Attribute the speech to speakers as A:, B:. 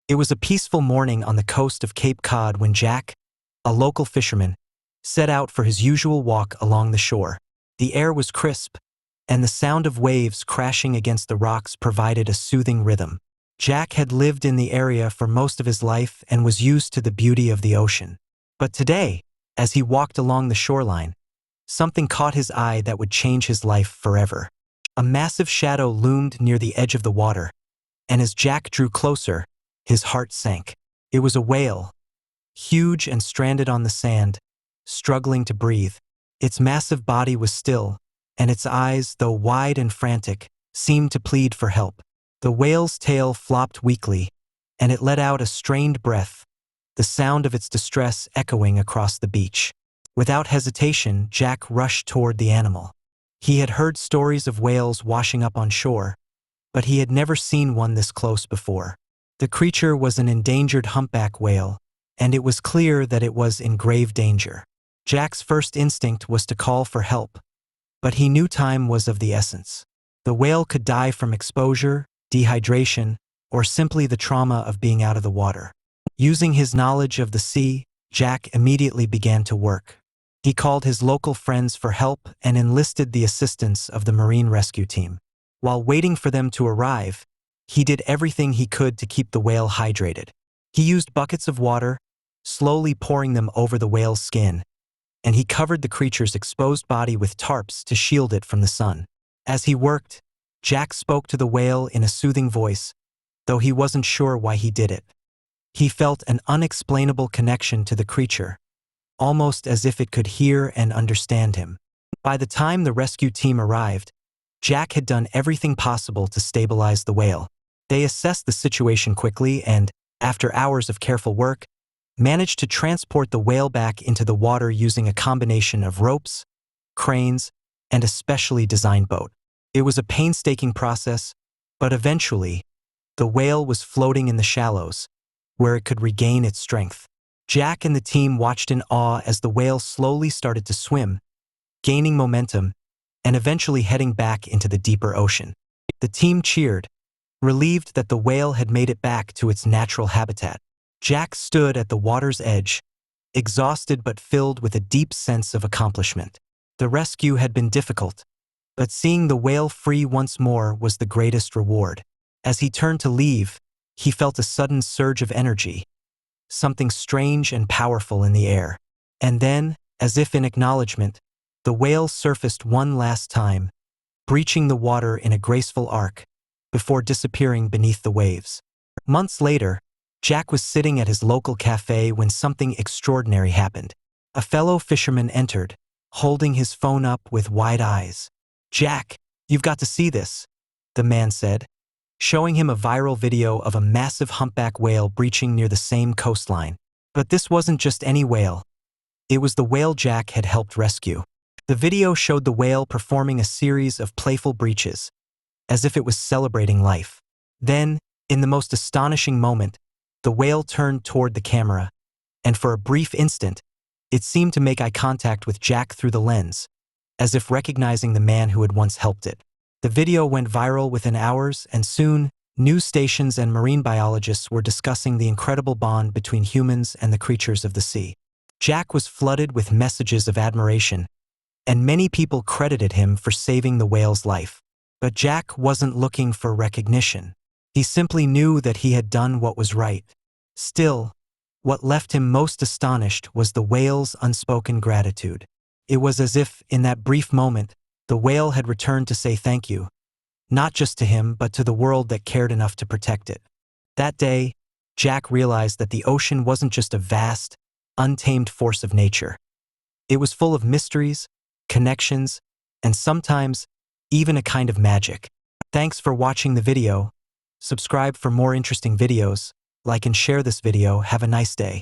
A: It was a peaceful morning on the coast of Cape Cod when Jack, a local fisherman, set out for his usual walk along the shore. The air was crisp, and the sound of waves crashing against the rocks provided a soothing rhythm. Jack had lived in the area for most of his life and was used to the beauty of the ocean. But today, as he walked along the shoreline, something caught his eye that would change his life forever. A massive shadow loomed near the edge of the water, and as Jack drew closer, his heart sank. It was a whale, huge and stranded on the sand, struggling to breathe. Its massive body was still, and its eyes, though wide and frantic, seemed to plead for help. The whale's tail flopped weakly, and it let out a strained breath, the sound of its distress echoing across the beach. Without hesitation, Jack rushed toward the animal. He had heard stories of whales washing up on shore, but he had never seen one this close before. The creature was an endangered humpback whale, and it was clear that it was in grave danger. Jack's first instinct was to call for help, but he knew time was of the essence. The whale could die from exposure, dehydration, or simply the trauma of being out of the water. Using his knowledge of the sea, Jack immediately began to work. He called his local friends for help and enlisted the assistance of the marine rescue team. While waiting for them to arrive, he did everything he could to keep the whale hydrated. He used buckets of water, slowly pouring them over the whale's skin, and he covered the creature's exposed body with tarps to shield it from the sun. As he worked, Jack spoke to the whale in a soothing voice, though he wasn't sure why he did it. He felt an unexplainable connection to the creature, almost as if it could hear and understand him. By the time the rescue team arrived, Jack had done everything possible to stabilize the whale. They assessed the situation quickly and, after hours of careful work, managed to transport the whale back into the water using a combination of ropes, cranes, and a specially designed boat. It was a painstaking process, but eventually, the whale was floating in the shallows, where it could regain its strength. Jack and the team watched in awe as the whale slowly started to swim, gaining momentum, and eventually heading back into the deeper ocean. The team cheered, relieved that the whale had made it back to its natural habitat. Jack stood at the water's edge, exhausted but filled with a deep sense of accomplishment. The rescue had been difficult, but seeing the whale free once more was the greatest reward. As he turned to leave, he felt a sudden surge of energy, something strange and powerful in the air. And then, as if in acknowledgement, the whale surfaced one last time, breaching the water in a graceful arc, before disappearing beneath the waves. Months later, Jack was sitting at his local cafe when something extraordinary happened. A fellow fisherman entered, holding his phone up with wide eyes. "Jack, you've got to see this," the man said, showing him a viral video of a massive humpback whale breaching near the same coastline. But this wasn't just any whale. It was the whale Jack had helped rescue. The video showed the whale performing a series of playful breaches, as if it was celebrating life. Then, in the most astonishing moment, the whale turned toward the camera, and for a brief instant, it seemed to make eye contact with Jack through the lens, as if recognizing the man who had once helped it. The video went viral within hours, and soon, news stations and marine biologists were discussing the incredible bond between humans and the creatures of the sea. Jack was flooded with messages of admiration, and many people credited him for saving the whale's life. But Jack wasn't looking for recognition. He simply knew that he had done what was right. Still, what left him most astonished was the whale's unspoken gratitude. It was as if, in that brief moment, the whale had returned to say thank you, not just to him but to the world that cared enough to protect it. That day, Jack realized that the ocean wasn't just a vast, untamed force of nature. It was full of mysteries, connections, and sometimes, even a kind of magic. Thanks for watching the video. Subscribe for more interesting videos, like and share this video. Have a nice day.